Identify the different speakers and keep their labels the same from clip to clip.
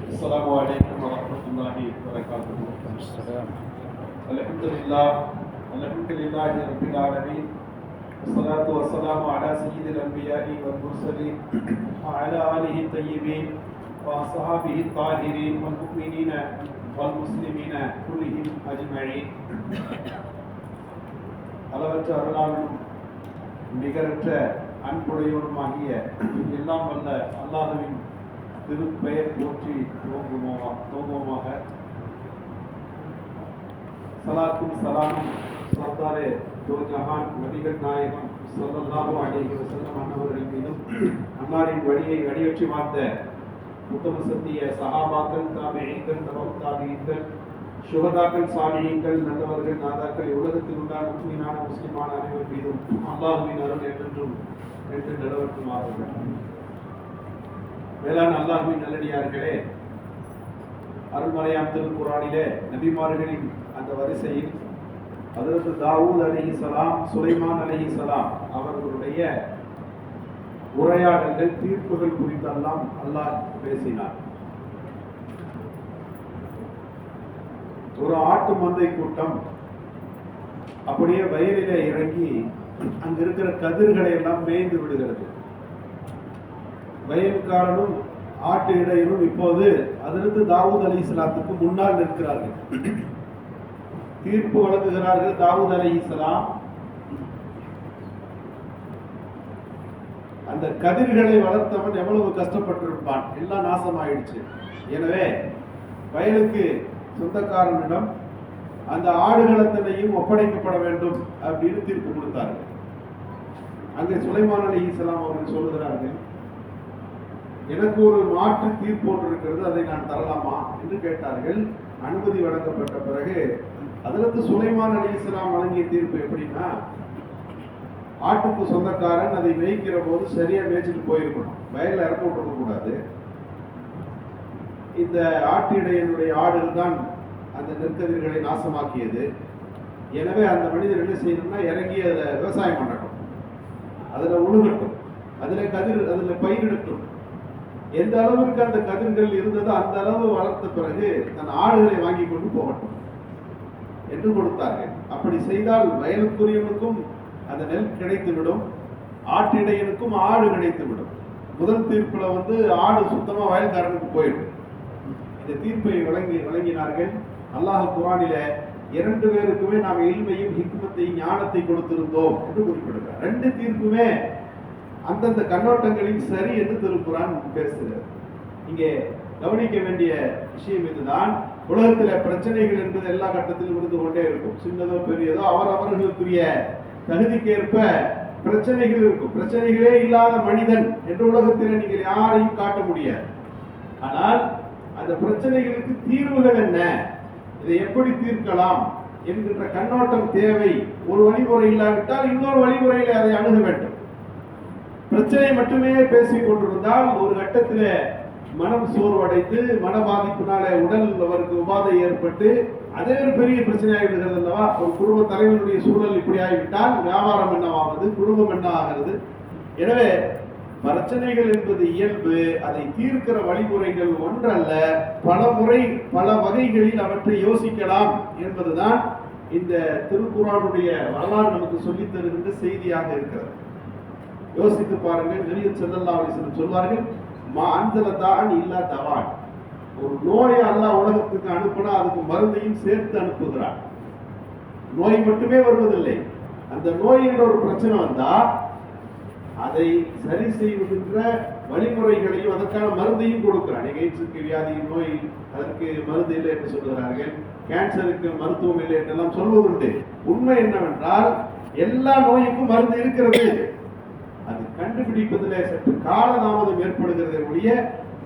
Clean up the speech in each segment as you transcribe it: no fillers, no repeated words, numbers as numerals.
Speaker 1: السلام عليكم ورحمة الله وبركاته.
Speaker 2: السلام.
Speaker 1: الحمد لله رب العالمين، والصلاة والسلام على سيد الأنبياء والمرسلين وعلى آله الطيبين وأصحابه الطاهرين والمؤمنين والمسلمين كلهم أجمعين. அளவற்ற அருளாளனும் நிகரற்ற அன்புடையோருமாகிய எல்லாம் வல்ல அல்லாஹ்வின் திருப்பெயர் போற்றி துவங்குவோமாக. சலாத்தும் சலாமும் சர்தாரே தோ ஜஹான் நபிகள் நாயகம் ஸல்லல்லாஹு அலைஹி வஸல்லம் அன்னவர்கள் மீதும் அன்னாரின் வழியை அடியொற்றி வாழ்ந்த உத்தம சத்திய சஹாபாக்கள், தாபிஈன்கள், தபஉத் தாபிஈன்கள், சுஹதாக்கள், சாலிஹீன்கள், நல்லவர்கள், நாதாக்கள், உலகத்தில் உள்ள முஸ்லிமான முஸ்லிமான அனைவர் மீதும் அல்லாஹ்வின் அருள் என்றென்றும் என்று நிலவட்டுமாறுங்கள். வேளாண் அல்லாஹ்வின் நல்லடியார்களே, அருள்மறையாம் திருக்குர்ஆனிலே நபிமார்களின் அந்த வரிசையில் ஹஜ்ரத் தாவூத் அலைஹிஸ்ஸலாம், சுலைமான் அலைஹிஸ்ஸலாம் அவர்களுடைய உரையாடல்கள், தீர்ப்புகள் குறித்தெல்லாம் அல்லாஹ் பேசினார். ஒரு ஆட்டு மந்தை கூட்டம் அப்படியே வயலிலே இறங்கி அங்க இருக்கிற கதிர்களை எல்லாம் மேய்ந்து விடுகிறது. வயல்காரனும் ஆட்டு இடையனும் இப்போது அதிலிருந்து தாவூத் அலைஹிஸ்ஸலாத்துக்கு முன்னால் நிற்கிறார்கள். தீர்ப்பு வழங்குகிறார்கள். தாவூத் அலைஹிஸ்ஸலாம் அந்த கதிர்களை வளர்த்தவன் எவ்வளவு கஷ்டப்பட்டிருப்பான், எல்லாம் நாசமாயிடுச்சு. எனவே வயலுக்கு சொந்தக்காரனிடம் அந்த ஆடுகளத்தினையும் ஒப்படைக்கப்பட வேண்டும் அப்படின்னு தீர்ப்பு கொடுத்தார்கள். அங்கே சுலைமான் அலைஹிஸ்ஸலாம் அவர்கள் சொல்லுகிறார்கள், எனக்கு ஒரு மாற்று தீர்ப்பு ஒன்று இருக்கிறது, அதை நான் தரலாமா என்று கேட்டார்கள். அனுமதி வழங்கப்பட்ட பிறகு அதிலிருந்து சுலைமான் அலைஹிஸ்ஸலாம் வழங்கிய தீர்ப்பு எப்படின்னா, ஆட்டுக்கு சொந்தக்காரன் அதை மேய்க்கிற போது சரியா மேய்ச்சிட்டு போயிருக்கணும், வயல்ல இறக்க விட்டுருக்க கூடாது. இந்த ஆட்டு இடையனுடைய ஆடுகள் தான் அந்த நெற்கதிர்களை நாசமாக்கியது. எனவே அந்த மனிதர் என்ன செய்யணும்னா, இறங்கி அதில் விவசாயம் பண்ணட்டும், அதில் உழுகட்டும், அதில் பயிரிடட்டும். எந்த அளவிற்கு அந்த கதிர்கள் இருந்ததோ அந்த அளவு வளர்த்த பிறகு தன் ஆடுகளை வாங்கி கொண்டு போகட்டும் என்று கொடுத்தார்கள். அப்படி செய்தால் வயலுக்குரியவனுக்கும் அந்த நெல் கிடைத்துவிடும், ஆட்டிடையனுக்கும் ஆடு கிடைத்துவிடும். முதல் தீர்ப்புல ஆடு சுத்தமா வயல்காரனுக்கு போயிடும். இந்த தீர்ப்பை வழங்கினார்கள். அல்லாஹ் குர்ஆனில 2 பேருக்குமே நாம் இல்மையும் ஹிக்மத்தையும் ஞானத்தை கொடுத்திருந்தோம் என்று குறிப்பிடுகிறார். 2 தீர்ப்புமே அந்தந்த கண்ணோட்டங்களில் சரி என்று திருக்குர்ஆன் பேசுகிறது. இங்கே கவனிக்க வேண்டிய விஷயம் இதுதான். உலகத்தில் பிரச்சனைகள் என்பது எல்லா கட்டத்திலும் இருந்து கொண்டே இருக்கும். சின்னதோ பெரியதோ அவர்களுக்குரிய தகுதிக்கேற்ப பிரச்சனைகள் இருக்கும். பிரச்சனைகளே இல்லாத மனிதன் என்ற உலகத்தில் நீங்கள் யாரையும் காட்ட முடியாது. ஆனால் அந்த பிரச்சனைகளுக்கு தீர்வுகள் என்ன, இதை எப்படி தீர்க்கலாம் என்கின்ற கண்ணோட்டம் தேவை. ஒரு வழிமுறை இல்லாவிட்டால் இன்னொரு வழிமுறையில அதை அணுக வேண்டும். பிரச்சனை மட்டுமே பேசிக் கொண்டிருந்தால் ஒரு கட்டத்தில் மனம் சோர்வடைந்து மன பாதிப்பினால உடல் அவருக்கு உபாதை ஏற்பட்டு அதே ஒரு பெரிய பிரச்சனை ஆகிவிடுகிறது அல்லவா. ஒரு குடும்ப தலைவனுடைய சூழல் இப்படி ஆகிவிட்டால் வியாபாரம் என்னவாகிறது, குடும்பம் என்ன ஆகிறது. எனவே பிரச்சனைகள் என்பது இயல்பு. அதை தீர்க்கிற வழிமுறைகள் ஒன்றல்ல, பல முறை பல வகைகளில் அவற்றை யோசிக்கலாம் என்பதுதான் இந்த திருக்குர்ஆனுடைய வரலாறு நமக்கு சொல்லித் தருகின்ற செய்தியாக இருக்கிறது. யோசித்து பாருங்கள். நபி ஸல்லல்லாஹு அலைஹி வஸல்லம் சொல்வார்கள், மா அன்ஸலதான் இல்லா தவான். ஒரு நோயை அல்லாஹ் உலகத்துக்கு அனுப்பினா அதுக்கு மருந்தையும் சேர்த்து அனுப்புகிறார். நோய் மட்டுமே வருவதில்லை. அந்த நோய் என்ற ஒரு பிரச்சனை வந்தா அதை சரி செய்வதற்கிற வழிமுறைகளையும் அதற்கான மருந்தையும் கொடுக்கிறார். எய்ட்ஸுக்கு வியாதி நோய் அதற்கு மருந்து இல்லை என்று சொல்கிறார்கள், கேன்சருக்கு மருத்துவம் இல்லை என்றெல்லாம் சொல்வதுண்டு. உண்மை என்னவென்றால் எல்லா நோய்க்கும் மருந்து இருக்கிறது. அது கண்டுபிடிப்பதில் சற்று காலதாமதம் ஏற்படுகிறதை ஒழிய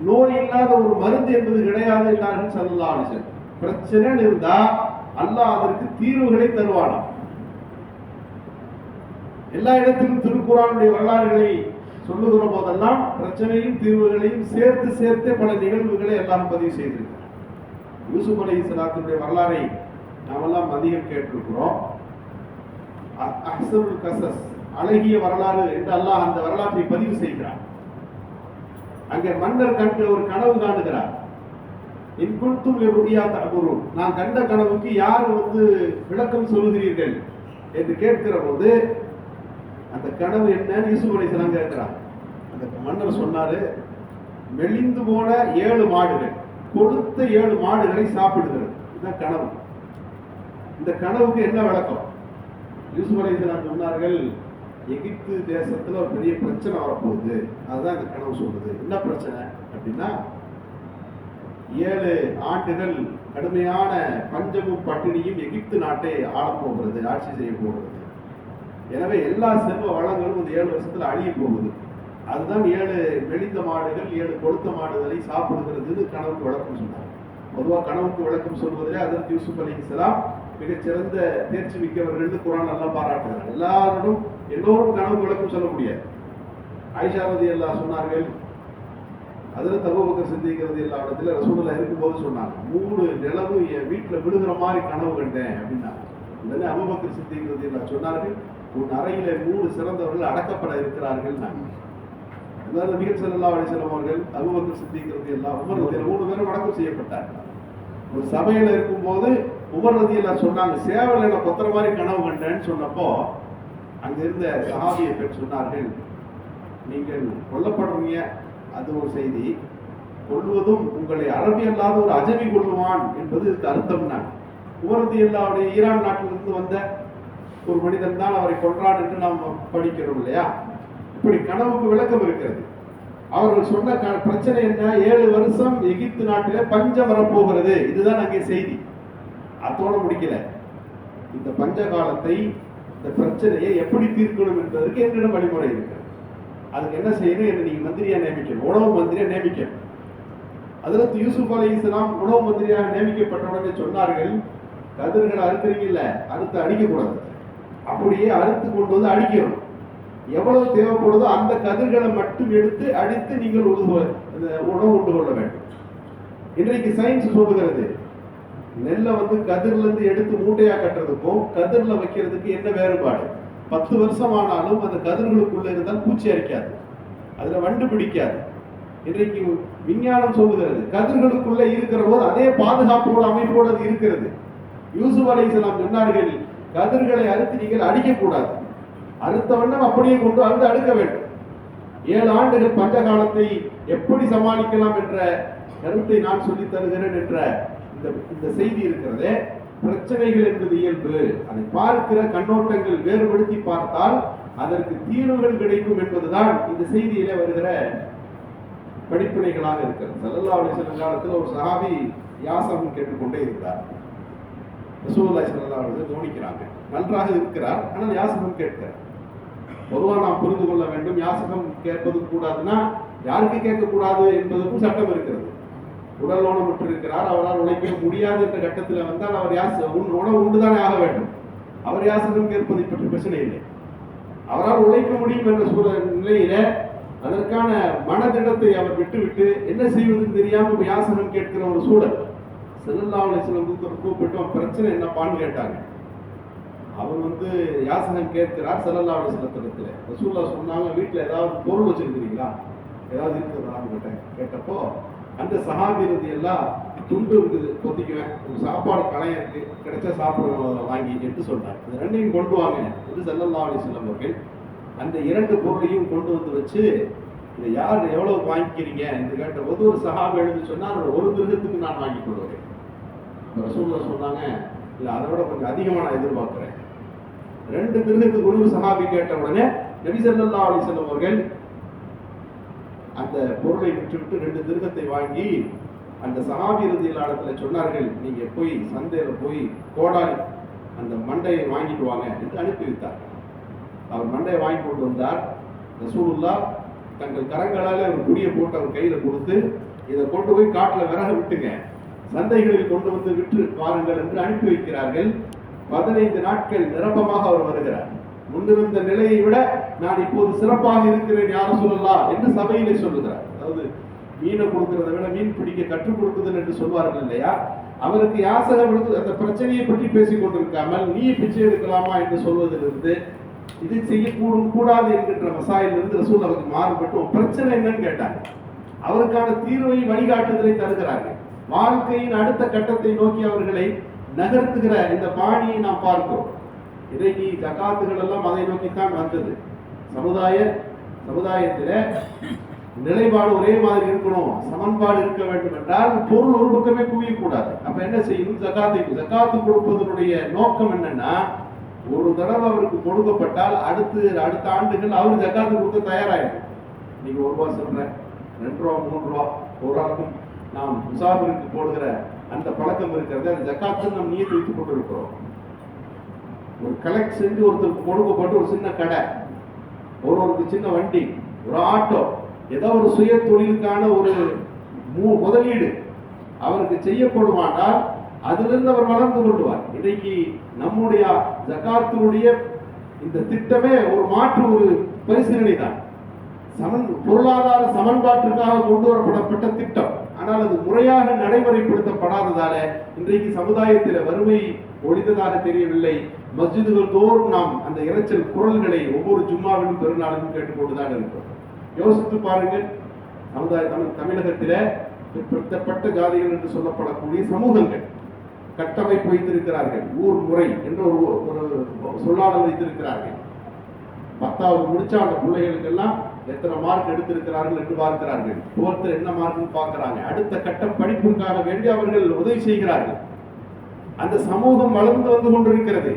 Speaker 1: நோய் இல்லாத ஒரு மருந்து என்பது கிடையாது என்றார்கள் ஸல்லல்லாஹு அலைஹி வஸல்லம். பிரச்சனை இருந்தா அல்லாஹ் அதற்கு தீர்வுகளை தருவானாம். எல்லா இடத்திலும் திருக்குர்ஆனுடைய வரலாறுகளை சொல்லுகிற போதெல்லாம் பிரச்சனையும் தீர்வுகளையும் சேர்த்து பல நிகழ்வுகளை எல்லாம் பதிவு செய்திருக்கிறார். யூசுப் அலைஹிஸ்ஸலாத்துடைய வரலாறை நாமெல்லாம் அதிகம் கேட்டிருக்கிறோம். அஹ்ஸனுல் கஸஸ், அழகிய வரலாறு என்று அல்லாஹ் அந்த வரலாற்றை பதிவு செய்கிறார். அங்கே மன்னர் கண்டு ஒரு கனவு காணுகிறார். இன் குன்தும் லிருயா தஅபுரூன், நான் கண்ட கனவுக்கு யார் விளக்கம் சொல்லுகிறீர்கள் என்று கேட்கிற போது அந்த கனவு என்னன்னு யூசுப் அலைஹிஸ்ஸலாம் கேட்கிறாங்க. அந்த மன்னர் சொன்னாரு, மெலிந்து போன 7 மாடுகள் கொழுத்த 7 மாடுகளை சாப்பிடுகிறது. இதுதான் கனவு. இந்த கனவுக்கு என்ன விளக்கம்? யூசுப் அலைஹிஸ்ஸலாம் சொன்னார்கள், எகிப்து தேசத்துல ஒரு பெரிய பிரச்சனை வரப்போகுது, அதுதான் இந்த கனவு சொல்லுது. என்ன பிரச்சனை அப்படின்னா, 7 ஆண்டுகள் கடுமையான பஞ்சமும் பட்டினியும் எகிப்து நாட்டை ஆளப்போகிறது, ஆட்சி செய்ய போகிறது. எனவே எல்லா செல்வ வளங்களும் இந்த 7 வருஷத்துல அழிய போகுது. அதுதான் 7 மெலிந்த மாடுகள் 7 கொழுத்த மாடுகளை சாப்பிடுகிறது கனவுக்கு விளக்கம் சொன்னார். பொதுவாக கனவுக்கு விளக்கம் சொல்வதிலே அதற்கு யூசுப் அலைஹிஸ்ஸலாம் மிகச்சிறந்த தேர்ச்சி மிக்கவர்கள் குர்ஆன் எல்லாம் பாராட்டுகிறார். எல்லோரும் கனவுக்கு விளக்கம் சொல்ல முடியாது. ஆயிஷா ரலியல்லாஹு சொன்னார்கள், அதில் அபூபக்கர் சித்திக் ரலியல்லாஹு இடத்துல ரசூலுல்லாஹ் இருக்கும்போது சொன்னாங்க, 3 நிலவு என் வீட்டில் விழுகிற மாதிரி கனவு கண்டேன் அப்படின்னா. உடனே அபூபக்கர் சித்திக் ரலியல்லாஹு சொன்னார்கள், உன் அறையில 3 சிறந்தவர்கள் அடக்கப்பட இருக்கிறார்கள். நபிகள் ஸல்லல்லாஹு அலைஹி வஸல்லம் அவர்கள், அபூபக்கர் சித்திக் ரலியல்லாஹு, உமர் ரலியல்லாஹு 3 பேரும் அடக்கம் செய்யப்பட்டார்கள். ஒரு சபையில இருக்கும்போது உமர் ரலியல்லாஹு சொன்னாங்க, சேவல் என்ன கொத்துற மாதிரி கனவு கண்டேன்னு சொன்னப்போ அங்க இருந்த சஹாபியை பெற்று சொன்னார்கள், நீங்கள் கொல்லப்படுறீங்க அது ஒரு செய்தி, கொல்வதும் உங்களை அரபி அல்லாத ஒரு அஜமி கொள்ளுவான் என்பது இதுக்கு அர்த்தம்னா. உமர் ரலியல்லாஹு ஈரான் நாட்டிலிருந்து வந்த ஒரு மனிதன் தான் அவரை கொன்றான் என்று நாம் படிக்கிறோம் இல்லையா? இப்படி கனவுக்கு விளக்கம் இருக்கிறது. அவர்கள் சொன்ன பிரச்சனை என்ன? 7 வருஷம் எகிப்து நாட்டில பஞ்சம் வரப்போகிறது, இதுதான் அங்கே செய்தி. அதோட முடிக்கல. இந்த பஞ்ச காலத்தை, இந்த பிரச்சனையை எப்படி தீர்க்கணும் என்பதற்கு என்னிடம் வழிமுறை இருக்கு. அதுக்கு என்ன செய்யணும்? என்ன நீங்க மந்திரியா நியமிக்கணும், உணவு மந்திரியா நியமிக்கணும். ஹஜ்ரத் யூசுப் அலைஹிஸ்ஸலாம் உணவு மந்திரியாக நியமிக்கப்பட்ட உடனே சொன்னார்கள், கதிர்களை அறுக்கிறீங்கல்ல, அறுத்து அடிக்க கூடாது, அப்படியே அறுத்து கொண்டு வந்து அடிக்கணும். எவ்வளவு தேவைப்படுதோ அந்த கதிர்களை மட்டும் எடுத்து அடித்து நீங்கள் உணவு உண்டு கொள்ள வேண்டும். இன்றைக்கு சயின்ஸ் சொல்லுகிறது, நெல்லை கதிர்ல இருந்து எடுத்து மூட்டையா கட்டுறதுக்கும் கதிர்ல வைக்கிறதுக்கு என்ன வேறுபாடு? 10 வருஷம் ஆனாலும் அந்த கதிர்களுக்குள்ள இருந்தால் பூச்சி அரிக்காது, அதுல வண்டு பிடிக்காது. இன்றைக்கு விஞ்ஞானம் சொல்லுகிறது, கதிர்களுக்குள்ள இருக்கிற போது அதே பாதுகாப்போட அமைப்போடு அது இருக்கிறது. யூசுப் அலைஹிஸ்ஸலாம் சொன்னார்கள், கதிர்களை அறுத்து நீங்கள் அடிக்கக்கூடாது, அறுத்த வண்ணம் அப்படியே கொண்டு வந்து அடுக்க வேண்டும். 7 ஆண்டுகள் பஞ்ச காலத்தை எப்படி சமாளிக்கலாம் என்ற கருத்தை நான் சொல்லி தருகிறேன் என்ற இந்த செய்தி இருக்கிறது. பிரச்சனைகள் என்பது இயல்பு, அதை பார்க்கிற கண்ணோட்டங்கள் வேறுபடுத்தி பார்த்தால் அதற்கு தீர்வுகள் கிடைக்கும் என்பதுதான் இந்த செய்தியிலே வருகிற படிப்பினைகளாக இருக்கிறது. ஸல்லல்லாஹு அலைஹி வஸல்லம் காலத்தில் ஒரு சஹாபி யாசகம் கேட்டுக்கொண்டே இருந்தார். ரசூலுல்லாஹி ஸல்லல்லாஹு அலைஹி வஸல்லம் கவனிக்கிறாங்க, நன்றாக இருக்கிறார், ஆனால் யாசகம் கேட்கிறார். பொதுவாக நாம் புரிந்து கொள்ள வேண்டும், யாசகம் கேட்பது கூடாதுன்னா யாருக்கு கேட்கக்கூடாது என்பதற்கும் சட்டம் இருக்கிறது. உடல் ஊனம் விட்டிருக்கிறார், அவரால் உழைக்க முடியாது என்ற கட்டத்தில் வந்தால் அவர் உணவு உண்டுதானே ஆக வேண்டும். அவர் யாசகம் கேட்பதை பற்றி பிரச்சனை இல்லை. அவரால் உழைக்க முடியும் என்ற நிலையில அதற்கான மனதிடத்தை அவர் விட்டுவிட்டு என்ன செய்வதுன்னு தெரியாம யாசகம் கேட்கிற ஒரு சூழல். ஸல்லல்லாஹு அலைஹி வஸல்லம் கூப்பிட்டு பிரச்சனை என்னப்பான்னு கேட்டாங்க. அவர் யாசகம் கேட்கிறார் ஸல்லல்லாஹு அலைஹி வஸல்லம். ரசூலுல்லாஹ் சொன்னாங்க, வீட்டில் ஏதாவது பொருள் வச்சிருக்கிறீங்களா, ஏதாவது இருக்கிறதா கேட்டப்போ அந்த சஹாபி ரலியல்லாஹு துண்டு இருக்குது, கொத்திக்குவேன், ஒரு சாப்பாடு கலையம் இருக்கு, கிடைச்சா சாப்பிடுவோம் வாங்கி என்று சொன்னார். இந்த ரெண்டையும் கொண்டு வாங்க என்று ஸல்லல்லாஹு அலைஹி வஸல்லம் அவர்கள் அந்த 2 பொருளையும் கொண்டு வச்சு, இதை யார் எவ்வளவு வாங்கிக்கிறீங்க என்று கேட்ட போது ஒரு சஹாபி எழுந்து சொன்னார், 1 திர்ஹத்துக்கு நான் வாங்கி கொள்வேன். ரசூலுல்லாஹ் சொன்னாங்க, இல்லை அதை விட கொஞ்சம் அதிகமாக நான் எதிர்பார்க்கிறேன். 2 திர்ஹத்துக்கு ஒரு சஹாபி கேட்ட உடனே நபி ஸல்லல்லாஹு அலைஹி வஸல்லம் அவர்கள் அந்த பொருளை விட்டுவிட்டு 2 திர்ஹத்தை வாங்கி அந்த சஹாபி ரலியல்லாஹு அன்ஹு சொன்னார்கள், நீங்க போய் சந்தையில போய் கோடாலி அந்த மண்டையை வாங்கிட்டு வாங்க என்று அனுப்பி வைத்தார். அவர் மண்டையை வாங்கி கொண்டு வந்தார். ரசூலுல்லாஹ் தங்கள் கரங்களால் ஒரு குடியை போட்டு அவர் கையில கொடுத்து, இதை கொண்டு போய் காட்டுல விறக விட்டுங்க, சந்தைகளில் கொண்டு வந்து விற்று பாருங்கள் என்று அனுப்பி வைக்கிறார்கள். 15 நாட்கள் நிரப்பமாக அவர் வருகிறார். முன்னிருந்த நிலையை விட நான் இப்போது சிறப்பாக இருக்கிறேன் யா ரசூலல்லாஹ் என்று சபையிலே சொல்லுகிறார். அதாவது மீனை கொடுக்கிறத விட மீன் பிடிக்க கற்றுக் கொடுக்குதல் என்று சொல்வார்கள் இல்லையா? அவருக்கு யாசகம் அந்த பிரச்சனையை பற்றி பேசிக் கொண்டிருக்காமல் நீ பிச்சை எடுக்கலாமா என்று சொல்வதிலிருந்து இது செய்யக்கூடும் கூடாது என்கின்ற மசாயிலிருந்து ரசூல் அவருக்கு மாறுபட்டு பிரச்சனை என்னன்னு கேட்டாங்க. அவருக்கான தீர்வை வழிகாட்டுதலை தருகிறார்கள். வாழ்க்கையின் அடுத்த கட்டத்தை நோக்கி அவர்களை நகர்த்துகிற இந்த பாணியை நாம் பார்க்கிறோம். இன்றைக்கு ஜகாத்துகள் எல்லாம் அதை நோக்கித்தான் வந்தது. சமுதாயத்தில் நிலைப்பாடு ஒரே மாதிரி இருக்கணும், சமன்பாடு இருக்க வேண்டும் என்றால் பொருள் ஒரு பக்கமே குவியக்கூடாது. அப்ப என்ன செய்யணும்? ஜகாத்து கொடுப்பதனுடைய நோக்கம் என்னன்னா, ஒரு தடவை அவருக்கு கொடுக்கப்பட்டால் அடுத்த ஆண்டுகள் அவர் ஜகாத்து கொடுக்க தயாராகிடும். நீங்க ₹1 சொல்றேன், ₹2, ₹3 ஒரு ஆளுக்கும் நாம் முசாஃபிருக்கு போடுகிற அந்த பழக்கம் இருக்கிறது. அந்த ஜகாத்து நாம் நியத்து வைத்துக் கொண்டிருக்கிறோம். ஒரு கலெக்ட் செஞ்சு ஒருத்தருக்கு கொடுக்கப்பட்டு ஒரு சின்ன கடை, ஒருவருக்கு சின்ன வண்டி, ஒரு ஆட்டோ, ஏதோ ஒரு சுய தொழிலுக்கான ஒரு முதலீடு அவருக்கு செய்யப்படுமானால் அதிலிருந்து அவர் வளர்ந்து கொள்வார். இன்றைக்கு நம்முடைய ஜகாத்தினுடைய இந்த திட்டமே ஒரு மாற்று ஒரு பரிசீலனை தான். பொருளாதார சமன்பாட்டிற்காக கொண்டு வரப்படப்பட்ட திட்டம். ஆனால் அது முறையாக நடைமுறைப்படுத்தப்படாததால இன்றைக்கு சமுதாயத்தில் வறுமை ஒழிந்ததாக தெரியவில்லை. மஸ்ஜிதுகள் தோறும் நாம் அந்த இரைச்சல் குரல்களை ஒவ்வொரு ஜும்மாவிலும் பெருநாளும் கேட்டுக்கொண்டுதான் இருக்கிறோம். யோசித்து பாருங்கள், தமிழகத்தில பிற்படுத்தப்பட்ட ஜாதிகள் என்று சொல்லப்படக்கூடிய சமூகங்கள் கட்டமைப்பு வைத்திருக்கிறார்கள். ஊர் முறை என்று ஒரு சொல்லாடல் வைத்திருக்கிறார்கள். 10வது முடிச்சா அந்த பிள்ளைகளுக்கெல்லாம் எத்தனை மார்க் எடுத்திருக்கிறார்கள் என்று பார்க்கிறார்கள். 12th என்ன மார்க் பார்க்கிறாங்க. அடுத்த கட்ட படிப்புக்காக வேண்டி அவர்கள் உதவி செய்கிறார்கள். அந்த சமூகம் வளர்ந்து வந்து கொண்டிருக்கிறது.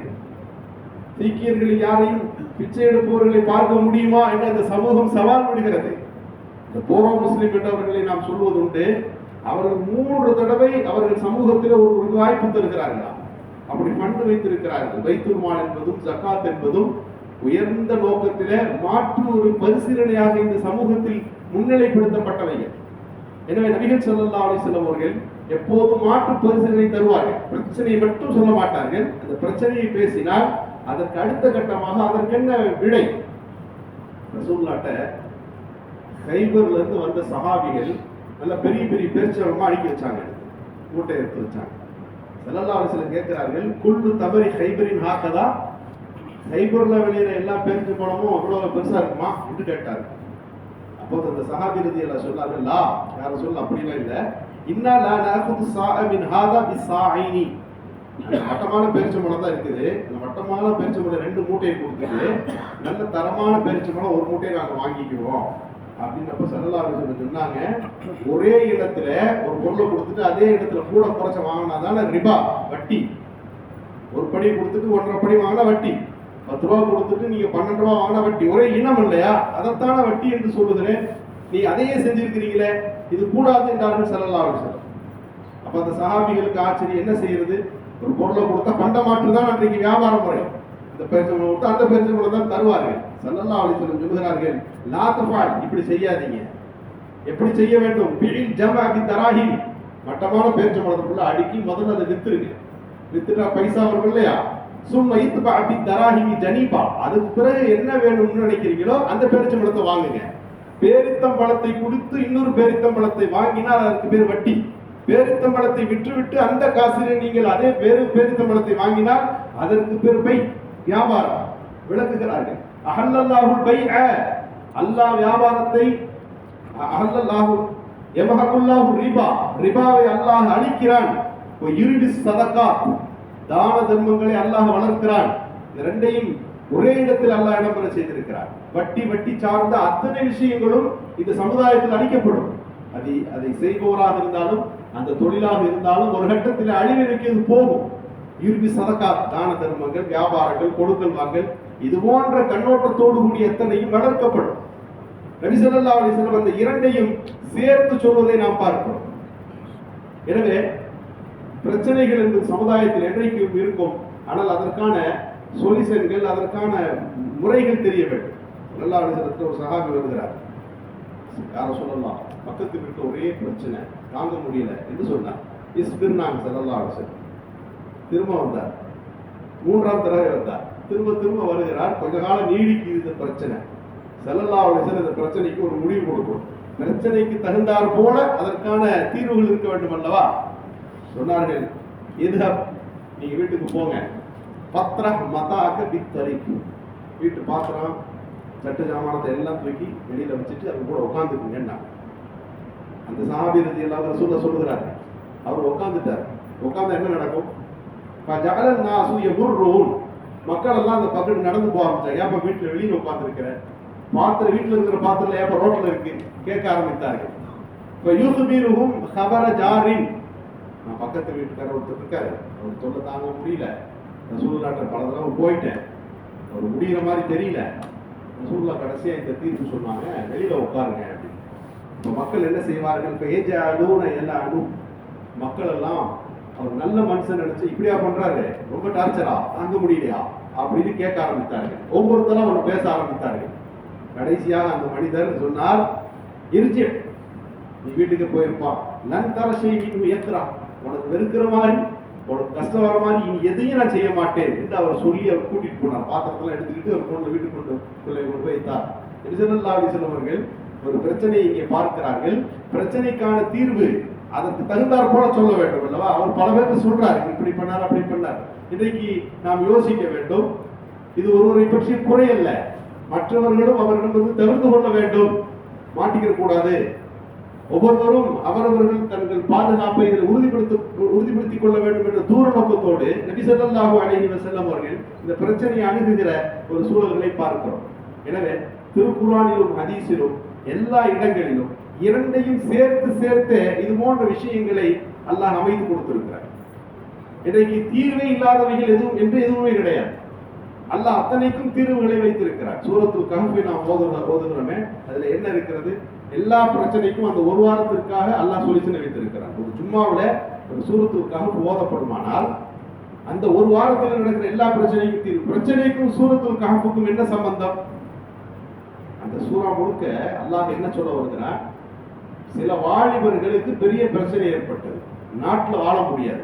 Speaker 1: சீக்கியர்கள் யாரையும் பிச்சை எடுப்பவர்களை பார்க்க முடியுமா என்று அந்த சமூகம் சவால் விடுகிறது. இந்த போரோ முஸ்லிம் என்றவர்களை நாம் சொல்வது உண்டு. அவர்கள் 3 தடவை அவர்கள் சமூகத்தில் ஒரு வாய்ப்பு தருகிறார்களா? அப்படி பண்டு வைத்திருக்கிறார்கள். பைத்துல் மால் என்பதும் ஜகாத் என்பதும் உயர்ந்த நோக்கத்திலே மாற்று ஒரு பரிசீலனையாக இந்த சமூகத்தில் முன்னிலைப்படுத்தப்பட்டவைகள். எனவே நபிகள் ஸல்லல்லாஹு அலைஹி வஸல்லம் அவர்கள் எப்போதும் மாற்று பரிசீலனை தருவார்கள். பிரச்சனையை மட்டும் சொல்ல மாட்டார்கள். அந்த பிரச்சனையை பேசினால் அதற்கு அடுத்த கட்டமாக அதற்கென்ன விடை. ரசூலுல்லாஹ்ட்ட கைபர்ல இருந்து வந்த சஹாபிகள் நல்ல பெரிய பெரிய பேர்ச்சவமா அடுக்கி வச்சாங்க, மூட்டை எடுத்து வச்சாங்க. ஸல்லல்லாஹு அலைஹி வஸல்லம் கேட்கிறார்கள், குல்லு தபரி கைபரின் ஹாக்கதா, கைபர்ல வெளியிற எல்லா பேருக்கு பணமும் அவ்வளவு பெருசா இருக்குமா என்று கேட்டார். அப்போது அந்த சஹாபி ரலியல்லாஹு சொன்னார்கள், லா யா ரசூல், அப்படிலாம் இல்லை, இன்னா லா நஅகுது ஸாஅ மின் ஹாதா பிஸாஇனி. வட்டமான பேரிச்சம்பழம் தான் இருக்குது. அந்த வட்டமான பேரிச்சம்பழம் 2 மூட்டையை கொடுத்துட்டு நல்ல தரமான பேரிச்சம்பழம் 1 மூட்டையை நாங்கள் வாங்கிக்குவோம் அப்படின்னப்ப ஸல்லல்லாஹு அலைஹி வஸல்லம் சொன்னாங்க, ஒரே இடத்துல ஒரு பொருளை கொடுத்துட்டு அதே இடத்துல கூட குறைச்ச வாங்கினாதான ரிபா, வட்டி. ஒரு படி கொடுத்துட்டு 1.5 படி வாங்கினா வட்டி, 10 ரூபா கொடுத்துட்டு நீங்க 12 ரூபா வாங்கினா வட்டி. ஒரே இனம் இல்லையா? அதைத்தான வட்டி என்று சொல்லுகிறேன். நீ அதையே செஞ்சிருக்கிறீங்களே, இது கூடாது என்றார்கள் ஸல்லல்லாஹு அலைஹி வஸல்லம். அப்ப அந்த சஹாபிகளுக்கு ஆச்சரியம், என்ன செய்யறது? ஒரு பொருளை கொடுத்தா பண்ட மாற்று தான் அன்றைக்கு வியாபார முறை. இந்த பேரிச்சம்பழம் கொடுத்தா அந்த பேரிச்சம்பழம் தான் தருவார்கள். ஸல்லல்லாஹு அலைஹி வஸல்லம் சொல்கிறார்கள், லா தஃபால், இப்படி செய்யாதீங்க. எப்படி செய்ய வேண்டும்? பில் ஜமா பி தராஹி, மட்டமான பேரிச்சம்பழத்துக்குள்ள அடுக்கி முதல்ல அதை வித்துருங்க. வித்துட்டா பைசா வரும் இல்லையா? சும்மா இத்பா பி தராஹி ஜனீபா, அதுக்கு பிறகு என்ன வேணும்னு நினைக்கிறீங்களோ அந்த பேரிச்சம்பழத்தை வாங்குங்க. பேரித்தம்பழத்தை கொடுத்து இன்னொரு பேரித்தம்பழத்தை வாங்கினால் அதற்கு பேர் வட்டி. பேரித்தம்பழத்தை விற்றுவிட்டு அந்த காசிலே நீங்கள் அதே பேரித்தம்பழத்தை வாங்கினால் அதற்கு பேர் பை, வியாபாரம். விளக்குகிறார்கள். அஹல்லல்லாஹுல் பைஅ, அல்லாஹ் வியாபாரத்தை, அஹல்லல்லாஹு யமஹகுல்லாஹு ரிபா, ரிபாவை அல்லாஹ் அழிக்கிறான். யுரிபி ஸதகாத், தான தர்மங்களை அல்லாஹ் வளர்க்கிறான். இந்த ரெண்டையும் ஒரே இடத்தில் அல்லாஹ் இடம்பெற செய்திருக்கிறார். வட்டி சார்ந்த அத்தனை விஷயங்களும் இந்த சமுதாயத்தில் அழிக்கப்படும். அதை செய்பவராக இருந்தாலும் அந்த தொழிலாக இருந்தாலும் ஒரு கட்டத்தில் அழிவிற்கு போகும். யுர்பி ஸதகாத், தான தர்மங்கள், வியாபாரங்கள், கொடுக்கல் வாங்கல், இது போன்ற கண்ணோட்டத்தோடு கூடிய எத்தனையும் வளர்க்கப்படும். நபி ஸல்லல்லாஹு அலைஹி வஸல்லம் அந்த இரண்டையும் சேர்த்து சொல்வதை நாம் பார்க்கிறோம். எனவே பிரச்சனைகள் என்பது சமுதாயத்தில் என்றைக்கும் இருக்கும். ஆனால் அதற்கான சொல்யூஷன்கள், அதற்கான முறைகள் தெரிய வேண்டும். ஸல்லல்லாஹு அலைஹி வஸல்லம் ஒரு சஹாபி வருகிறார், யார சொல்லலாம், பக்கத்து வீட்டில் ஒரே பிரச்சனை, தாங்க முடியல என்று சொன்னார். இஸ்பிர்னாங்க ஸல்லல்லாஹு அலைஹி வஸல்லம். திரும்ப வந்தார், 3ஆம் தடவை வந்தார், திரும்ப வருகிறார். கொஞ்ச காலம் நீடிக்குது இந்த பிரச்சனை. ஸல்லல்லாஹு அலைஹி வஸல்லம் இந்த பிரச்சனைக்கு ஒரு முடிவு கொடுக்கும். பிரச்சனைக்கு தகுந்தார் போல அதற்கான தீர்வுகள் இருக்க வேண்டும் அல்லவா? சொன்னார்கள், இதுஹப், நீங்க வீட்டுக்கு போங்க, பத்ரஹ் மதாக பித்தரிக், வீட்டு பாத்திரம் சட்ட ஜாமானத்தை எல்லாம் தூக்கி வெளியில வச்சுட்டு அது கூட உட்காந்துக்குங்கன்னா. அந்த சஹாபி ரலியல்லாஹு அன்ஹு சொல்லுகிறார்கள், அவர் உட்காந்துட்டார். உட்கார்ந்தா என்ன நடக்கும்? ஜஅலன் நாசு யபுர்ரூன், மக்கள் எல்லாம் அந்த பக்கத்து நடந்து போக ஆரம்பிச்சாங்க. ஏப்ப வீட்டுல வெளியில உட்கார்ந்து இருக்கிற பாத்திரம், வீட்டுல இருக்கிற பாத்திரம் ஏப்ப ரோட்ல இருக்கு கேட்க ஆரம்பித்தார்கள். இப்ப யூசுபீருஹும் ஹபர ஜாரின், நான் பக்கத்து வீட்டுக்காரர் ஒருத்தர் இருக்காரு, அவர் சொல்ல தாங்க முடியல, ரசூலுல்லாஹ் பல தடவை போயிட்டேன், அவர் முடிகிற மாதிரி தெரியல. ரசூலுல்லாஹ் கடைசியா இந்த தீர்ப்பு சொன்னாங்க, வெளியில உட்காருங்க அப்படின்னு. இப்ப மக்கள் என்ன செய்வார்கள்? இப்ப ஏஜாலூன எல்லா மக்கள் எல்லாம் அவர் நல்ல மனுஷன் நினைச்சு இப்படியா பண்றாரு, ரொம்ப டார்ச்சரா, தாங்க முடியலையா அப்படின்னு கேட்க ஆரம்பித்தார்கள். ஒவ்வொருத்தரும் அவர் பேச ஆரம்பித்தார்கள். கடைசியாக அந்த மனிதர் சொன்னார், இருச்சு நீ வீட்டுக்கு போயிருப்பான், நன் தர செய்தி ஏத்துறா, உனக்கு வெறுக்கிற மாதிரி, உனக்கு கஷ்டம் வர மாதிரி இனி எதையும் நான் செய்ய மாட்டேன் என்று அவர் சொல்லி அவர் கூட்டிட்டு போனார். பாத்திரத்தெல்லாம் எடுத்துக்கிட்டு அவர் கொண்டு வீட்டுக்கு கொண்டு வைத்தார். ஸல்லல்லாஹு அலைஹி வஸல்லம் அவர்கள் ஒரு பிரச்சனையை இங்கே பார்க்கிறார்கள். பிரச்சனைக்கான தீர்வு அதற்கு தகுந்தாற் போல சொல்ல வேண்டும் அல்லவா? அவர் பல பேருக்கு சொல்றாரு, இப்படி பண்ணார் அப்படி பண்ணார். இன்றைக்கு நாம் யோசிக்க வேண்டும், இது ஒருவரை பற்றி குறை அல்ல, மற்றவர்களும் அவர்களிடம் தவிர்த்து கொள்ள வேண்டும், மாட்டிக்க கூடாது. ஒவ்வொருவரும் அவரவர்கள் தங்கள் பாதுகாப்பை இதில் உறுதிப்படுத்திக் கொள்ள வேண்டும் என்ற தூர நோக்கத்தோடு நபி ஸல்லல்லாஹு அலைஹி வஸல்லம் அவர்கள் இந்த பிரச்சனையை அணுகுகிற ஒரு சூழல்களை பார்க்கிறோம். எனவே திருக்குர்ஆனிலும் ஹதீஸிலும் எல்லா இடங்களிலும் இரண்டையும் சேர்த்து இது போன்ற விஷயங்களை அல்லாஹ் அமைத்து கொடுத்திருக்கிறார். இன்றைக்கு தீர்வே இல்லாதவைகள் எதுவுமே கிடையாது. அல்லாஹ் அத்தனைக்கும் தீர்வுகளை வைத்திருக்கிறார். சூரத்துல் கஹ்ஃபை நாம் ஓதுகிறோமே, அதுல என்ன இருக்கிறது? எல்லா பிரச்சனைக்கும் அந்த ஒரு வாரத்திற்காக அல்லாஹ் சொல்யூஷன் வைத்திருக்கிறார். ஒரு ஜும்மாவுல ஒரு சூரத்துல் கஹ்ஃப் ஓதப்படுமானால் அந்த ஒரு வாரத்தில் நடக்கிற எல்லா பிரச்சனைக்கும் தீர்வு. பிரச்சனைக்கும் சூரத்துல் கஹ்ஃபுக்கும் என்ன சம்பந்தம்? அந்த சூரா முழுக்க அல்லாஹ் என்ன சொல்ல வருகிறார்? சில வாலிபர்களுக்கு பெரிய பிரச்சனை ஏற்பட்டது, நாட்டில் வாழ முடியாது,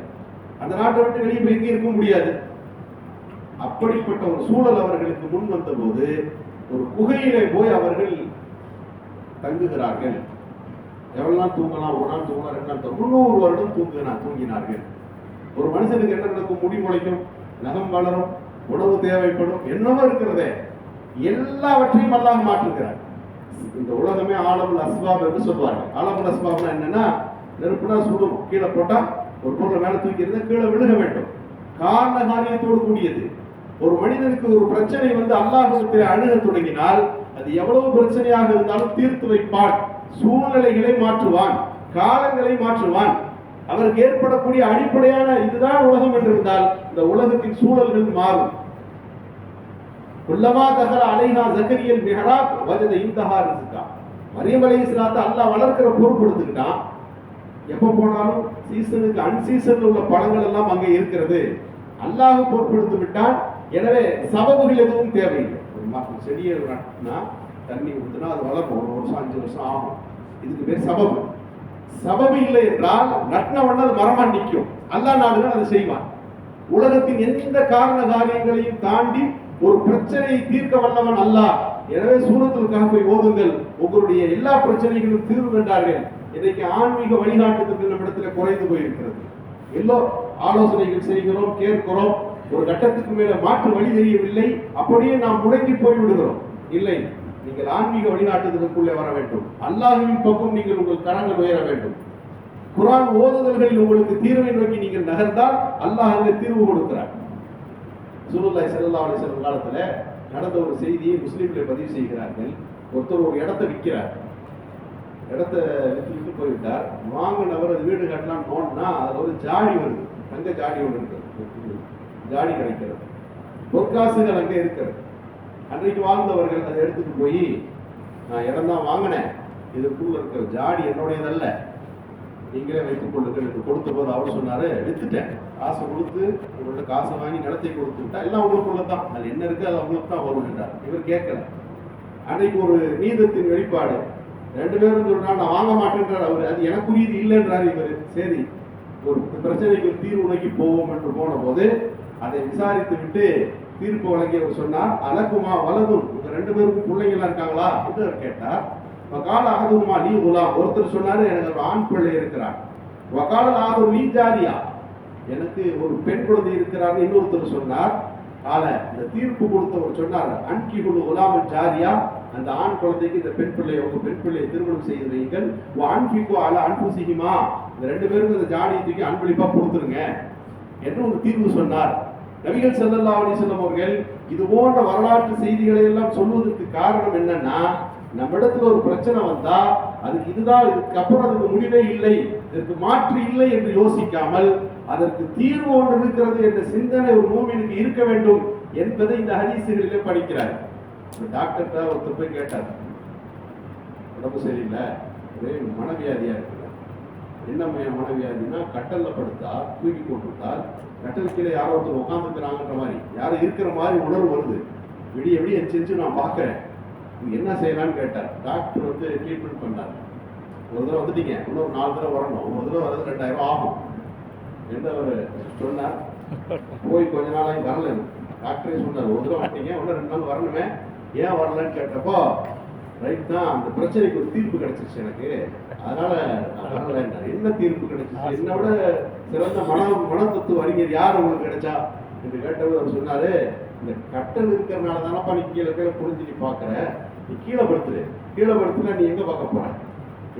Speaker 1: அந்த நாட்டை விட்டு வெளியே போய் இருக்க முடியாது. அப்படிப்பட்ட ஒரு சூழல் அவர்களுக்கு முன் வந்த போது ஒரு குகையிலே போய் அவர்கள் தங்குகிறார்கள். எவ்வளவு நாள் தூங்கலாம்? ஒரு நாள் தூங்கலாம், 2 நாள், 300 வருடம் தூங்கினார்கள். ஒரு மனுஷனுக்கு என்ன நடக்கும்? முடி முளைக்கும், நகம் வளரும், உணவு தேவைப்படும், என்னவோ இருக்கிறதே, எல்லாவற்றையும் அல்லாஹ் மாற்றுகிறார். இந்த உலகமே ஆலமுல் அஸ்பாப் என்று சொல்வார்கள். ஆலமுல் அஸ்பாப்னா என்னன்னா, நெருப்புனா சுடும், கீழே போட்டா ஒரு பொருளை மேல தூக்கி இருந்தா கீழே விழுக வேண்டும், காரண காரியத்தோடு கூடியது. ஒரு மனிதனுக்கு ஒரு பிரச்சனை வந்து அல்லாஹ்விடத்தில் அணுக தொடங்கினால் அது எவ்வளவு பிரச்சனையாக இருந்தாலும் தீர்த்து வைப்பான், சூழ்நிலைகளை மாற்றுவான், காலங்களை மாற்றுவான். அவருக்கு ஏற்படக்கூடிய அடிப்படையான இதுதான் உலகம் என்று இருந்தால் இந்த உலகத்தின் சூழல்கள் மாறும். குல்லமா தஹல அலைஹா ஜக்கரியல் மிஹராப் வஜத இன்தஹா ரிஸ்கா. மரியம் அலைஹிஸ்ஸலாத்தை அல்லாஹ் வளர்க்கிற பொறுப்பு எடுத்துக்கிட்டான். எப்போ போனாலும் சீசனுக்கு அன்சீசன்ல உள்ள பழங்கள் எல்லாம் அங்கே இருக்கிறது, அல்லாஹ் பொறுப்பெடுத்து விட்டான். எனவே சபபுகள் எதுவும் தேவையில்லை. ஒரு செடியை நட்டுனா தண்ணி ஊற்றினா அது வளரும், 1 வருஷம் 5 வருஷம் ஆகும். இதுக்கு பேர் சபபு. சபபு இல்லை என்றால் நட்டினவன அது மரமா நிற்கும். அல்லாஹ் நாடுகள் அதை செய்வான். உலகத்தின் எந்த காரண காரியங்களையும் தாண்டி ஒரு பிரச்சனையை தீர்க்க வல்லவன் அல்லாஹ். எனவே சூரத்துல் கஹ்ஃபை ஓதுங்கள், உங்களுடைய எல்லா பிரச்சனைகளும் தீர்வு கண்டார்கள். இன்றைக்கு ஆன்மீக வழிகாட்டுதல் நம்மிடத்தில் குறைந்து போயிருக்கிறது. எல்லோ ஆலோசனைகள் செய்கிறோம், கேட்கிறோம், ஒரு கட்டத்துக்கு மேல மாற்று வழி தெரியவில்லை, அப்படியே நாம் முடங்கி போய் விடுகிறோம். இல்லை, நீங்கள் ஆன்மீக வழிகாட்டுதலுக்குள்ளே வர வேண்டும். அல்லாஹ்வின் பக்கம் நீங்கள் உங்கள் கரங்கள் உயர வேண்டும். குர்ஆன் ஓதுதல்களில் உங்களுக்கு தீர்வை நோக்கி நீங்கள் நகர்ந்தால் அல்லாஹ் அங்கே தீர்வு கொடுக்கிறார். ரசூலுல்லாஹி ஸல்லல்லாஹு அலைஹி வஸல்லம் காலத்துல நடந்த ஒரு செய்தியை முஸ்லிம்களை பதிவு செய்கிறார்கள். ஒருத்தர் ஒரு இடத்தை விற்கிறார், இடத்த விற்று போய்விட்டார். வாங்கினவர் அது வீடு கட்டலாம் நோன்னா அதில் ஒரு ஜாடி வருது, தங்க ஜாடி ஒன்று இருக்கிறது, ஜாடி கிடைக்கிறது, பொற்காசுகள் அங்கே இருக்கிறது. அன்றைக்கு வாழ்ந்தவர்கள் அதை எடுத்துட்டு போய், நான் இடம் தான் வாங்கினேன், இதுக்குள்ள இருக்கிற ஜாடி என்னுடையதல்ல, நீங்களே வைத்துக் கொள்ளுங்கள் என்று கொடுத்த போது அவர் சொன்னாரு, வித்துட்டேன், காசு கொடுத்து உங்கள்ட்ட காசை வாங்கி நிலத்தை கொடுத்து விட்டா எல்லாம் உங்களுக்குள்ள தான், அது என்ன இருக்கு அது அவங்களுக்கு தான் வரும் என்றார். இவர் கேட்கல. அன்றைக்கு ஒரு நீதத்தின் வெளிப்பாடு, 2 பேரும் சொல்றாங்க நான் வாங்க மாட்டேன்றார் அவர், அது எனக்குரியது இல்லைன்றார் இவர். சரி, ஒரு பிரச்சனைக்கு ஒரு தீர்வு நோக்கி போவோம் என்று போன போது அதை விசாரித்து விட்டு தீர்ப்பு வழங்கியவர் சொன்னார், அலக்குமா வலதும், உங்க 2 பேருக்கும் பிள்ளைங்களா இருக்காங்களா என்று அவர் கேட்டார். வகால அகதுமா லீ குலாம், ஒருத்தர் சொன்னாரு எனக்கு ஒரு ஆண் பிள்ளை இருக்கிறார். வகால ஆகு லீ ஜாரியா, எனக்கு ஒரு பெண் குழந்தை இருக்கிறார். இன்னொருத்தர் சொன்னார். ஆல இந்த தீர்ப்பு கொடுத்தவர் சொன்னார், அன்கி குழு குலாம ஜாரியா, அந்த ஆண் குழந்தைக்கு இந்த பெண் பிள்ளை, உங்க பெண் பிள்ளையை திருமணம் செய்து வைங்கள். அன்பிக்கோ அல அன்புசிகிமா, இந்த 2 பேருக்கும் இந்த ஜாடியை தூக்கி அன்பளிப்பா கொடுத்துருங்க என்று ஒரு தீர்வு சொன்னார். நபிகள் ஸல்லல்லாஹு அலைஹி வஸல்லம் அவர்கள் இது போன்ற வரலாற்று செய்திகளை எல்லாம் சொல்வதற்கு காரணம் என்னன்னா, நம்மிடத்துல ஒரு பிரச்சனை வந்தா அதுக்கு இதுதான், இதுக்கப்புறம் அதுக்கு முடிவே இல்லை, இதற்கு மாற்று இல்லை என்று யோசிக்காமல் அதற்கு தீர்வு ஒன்று இருக்கிறது என்ற சிந்தனை ஒரு மூமினுக்கு இருக்க வேண்டும் என்பதை இந்த ஹதீசுகளிலே படிக்கிறார். டாக்டர்கிட்ட ஒருத்தர் போய் கேட்டார், உடம்பு சரியில்லை, ஒரே மனவியாதியா இருக்கு. என்ன மனவியாதினா, கட்டல்ல படுத்தா தூக்கி போட்டுவிட்டால் கட்டல் கீழே யாரோ ஒருத்தர் உட்காந்துக்கிறாங்கன்ற மாதிரி, யாரும் இருக்கிற மாதிரி உணர்வு வருது, விடிய விடிய எஞ்சி நான் பார்க்கறேன், என்ன செய்யலாம்னு கேட்டார். டாக்டர் வந்து ட்ரீட்மெண்ட் பண்ணார். ஒரு தடவை வந்துட்டீங்க, இன்னொரு 4 தடவை வரணும், ஒரு தடவை வரது 2000 ஆகும் என்று அவர் சொன்னார். போய் கொஞ்ச நாளாகி வரல. டாக்டரே சொன்னார், ஒரு தடவை வந்துட்டீங்க, இன்னும் 2 நாள் வரணுமே, ஏன் வரலன்னு கேட்டப்போ, ரைட் தான், அந்த பிரச்சனைக்கு ஒரு தீர்ப்பு கிடைச்சிருச்சு எனக்கு, அதனால நான் வரல. என்ன தீர்ப்பு கிடைச்சிச்சு, என்னை விட சிறந்த மன தத்துவ அறிஞர் யார் உங்களுக்கு கிடைச்சா என்று கேட்டவர் அவர் சொன்னாரு, இந்த கட்டல் இருக்கிறதுனால தானப்பா நீ கீழே புரிஞ்சு நீ பார்க்குற, நீ கீழே படுத்துல நீ எங்க பார்க்க போற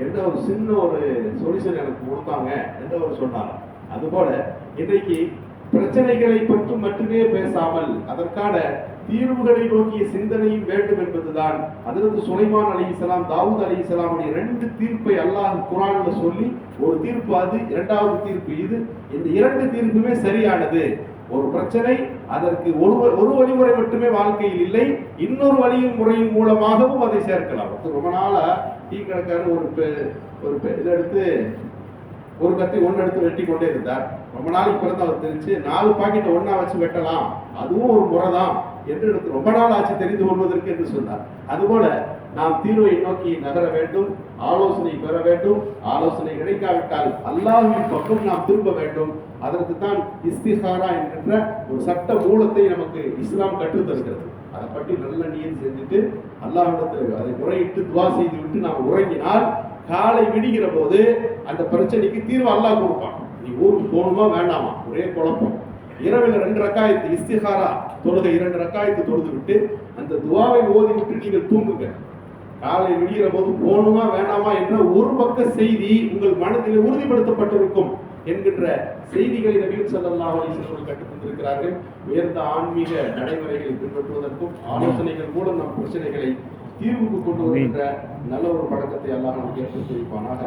Speaker 1: என்ற ஒரு சின்ன ஒரு சொல்யூஷன் எனக்கு கொடுத்தாங்க என்று அவர் சொன்னார். அதுபோல இன்றைக்கு பிரச்சனைகளை பற்றி மட்டுமே பேசாமல் அதற்கான தீர்வுகளை நோக்கிய சிந்தனையும் வேண்டும் என்பதுதான். ஹஜ்ரத் சுலைமான் அலைஹிஸ்ஸலாம், தாவூத் அலைஹிஸ்ஸலாமுடைய 2 தீர்ப்பை அல்லாஹ் குர்ஆன்ல சொல்லி, ஒரு தீர்ப்பு அது, 2வது தீர்ப்பு இது. இந்த 2 தீர்ப்புமே சரியானது. ஒரு பிரச்சனை, அதற்கு ஒரு வழிமுறை மட்டுமே வாழ்க்கையில் இல்லை, இன்னொரு வழியும் முறையின் மூலமாகவும் அதை சேர்க்கலாம். ரொம்ப நாளா டீ கடைக்காரர் ஒரு இதை எடுத்து ஒரு கத்தி ஒன்று எடுத்து வெட்டி கொண்டே இருந்தார். ரொம்ப நாளைக்கு பிறகு அவர் தெரிஞ்சு 4 பாக்கெட்டை ஒண்ணா வச்சு வெட்டலாம், அதுவும் ஒரு முறை தான் என்று எனக்கு ரொம்ப நாள் ஆச்சு தெரிந்து கொள்வதற்கு என்று சொன்னார். அதுபோல நாம் தீர்வை நோக்கி நகர வேண்டும், ஆலோசனை பெற வேண்டும். ஆலோசனை கிடைக்காவிட்டால் அல்லாஹ்வின் பக்கம் நாம் திரும்ப வேண்டும். அதற்கு தான் இஸ்திகாரா என்கின்ற ஒரு சட்ட மூலத்தை நமக்கு இஸ்லாம் கற்றுத் தருகிறது. அதை பற்றி நல்ல நியத் செஞ்சுட்டு அல்லாஹ்விடத்தில் அதை முறையிட்டு துவா செய்து விட்டு நாம் உறங்கினால் காலை விடுகிற போது அந்த பிரச்சனைக்கு தீர்வு அல்லாஹ் கொடுப்பான். நீ ஊருக்கு போகணுமா வேண்டாமா, ஒரே குழப்பம். இரவில் 2 ரக்காயத்து இஸ்திகாரா தொழுகை, 2 ரக்காயத்து தொழுது விட்டு அந்த துவாவை ஓதி விட்டு நீங்கள் தூங்குங்க. காலை விடுகிற போது போகணுமா வேண்டாமா என்ற ஒரு பக்க செய்தி உங்கள் மனதில் உறுதிப்படுத்தப்பட்டிருக்கும் என்கின்ற செய்திகளை நபிகள் ஸல்லல்லாஹு அலைஹி வஸல்லம் கற்றுத் தந்திருக்கிறார்கள். உயர்ந்த ஆன்மீக நடைமுறைகளை பின்பற்றுவதற்கும் ஆலோசனைகள் மூலம் நம் பிரச்சனைகளை தீர்வுக்கு கொண்டு வருகின்ற நல்ல ஒரு பழக்கத்தை அல்லாஹ் நமக்கு ஏற்படுத்தி வைப்பானாக.